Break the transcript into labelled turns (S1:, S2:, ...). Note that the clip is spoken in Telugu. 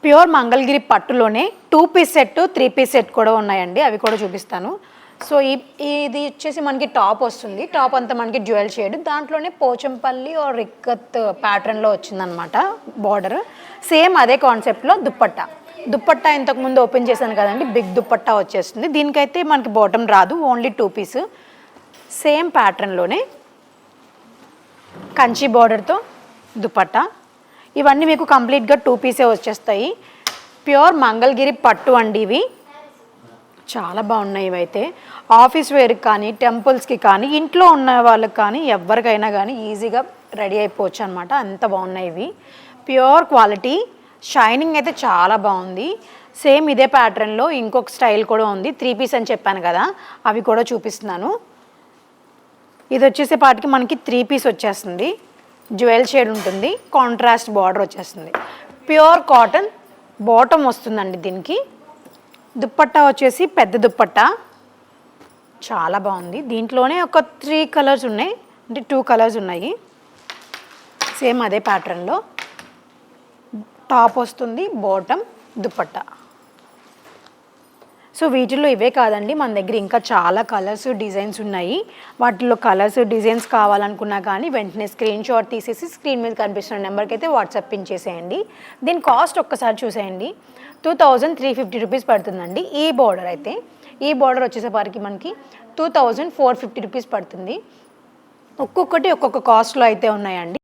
S1: ప్యూర్ మంగళగిరి పట్టులోనే 2 పీస్ సెట్ 3 పీస్ సెట్ కూడా ఉన్నాయండి, అవి కూడా చూపిస్తాను. సో ఇది వచ్చేసి మనకి టాప్ వస్తుంది, టాప్ అంతా మనకి జ్యువెల్ షేడ్, దాంట్లోనే పోచంపల్లి ఆర్ రిక్కత్ ప్యాటర్న్లో వచ్చిందనమాట బార్డర్. సేమ్ అదే కాన్సెప్ట్లో దుప్పట్టా ఇంతకుముందు ఓపెన్ చేశాను కదండి, బిగ్ దుప్పట్టా వచ్చేస్తుంది. దీనికైతే మనకి బాటమ్ రాదు, ఓన్లీ 2 పీస్. సేమ్ ప్యాటర్న్లోనే కంచి బార్డర్తో దుపట్టా. ఇవన్నీ మీకు కంప్లీట్గా 2 పీసే వచ్చేస్తాయి. ప్యూర్ మంగళగిరి పట్టు అండి ఇవి, చాలా బాగున్నాయి. ఇవైతే ఆఫీస్ వేర్కి కానీ, టెంపుల్స్కి కానీ, ఇంట్లో ఉన్న వాళ్ళకి కానీ, ఎవరికైనా కానీ ఈజీగా రెడీ అయిపోవచ్చు అనమాట, అంత బాగున్నాయి ఇవి. ప్యూర్ క్వాలిటీ, షైనింగ్ అయితే చాలా బాగుంది. సేమ్ ఇదే ప్యాటర్న్లో ఇంకొక స్టైల్ కూడా ఉంది, 3 పీస్ అని చెప్పాను కదా, అవి కూడా చూపిస్తున్నాను. ఇది వచ్చేసేపాటికి మనకి 3 పీస్ వచ్చేస్తుంది, జ్యువెల్ షేడ్ ఉంటుంది, కాంట్రాస్ట్ బార్డర్ వచ్చేస్తుంది. ప్యూర్ కాటన్ బాటమ్ వస్తుందండి దీనికి. దుప్పట్టా వచ్చేసి పెద్ద దుప్పట్టా, చాలా బాగుంది. దీంట్లోనే ఒక 3 కలర్స్ ఉన్నాయి, అంటే 2 కలర్స్ ఉన్నాయి. సేమ్ అదే ప్యాటర్న్లో టాప్ వస్తుంది, బాటమ్, దుప్పట్టా. సో వీటిల్లో ఇవే కాదండి, మన దగ్గర ఇంకా చాలా కలర్స్ డిజైన్స్ ఉన్నాయి. వాటిల్లో కలర్స్ డిజైన్స్ కావాలనుకున్నా కానీ వెంటనే స్క్రీన్ షాట్ తీసేసి స్క్రీన్ మీద కనిపిస్తున్న నెంబర్కి అయితే వాట్సాప్ పిన్ చేసేయండి. దీని కాస్ట్ ఒక్కసారి చూసేయండి, 2350 రూపీస్ పడుతుందండి. ఈ బార్డర్ వచ్చేసేపారికి మనకి 2450 రూపీస్ పడుతుంది. ఒక్కొక్కటి ఒక్కొక్క కాస్ట్లో అయితే ఉన్నాయండి.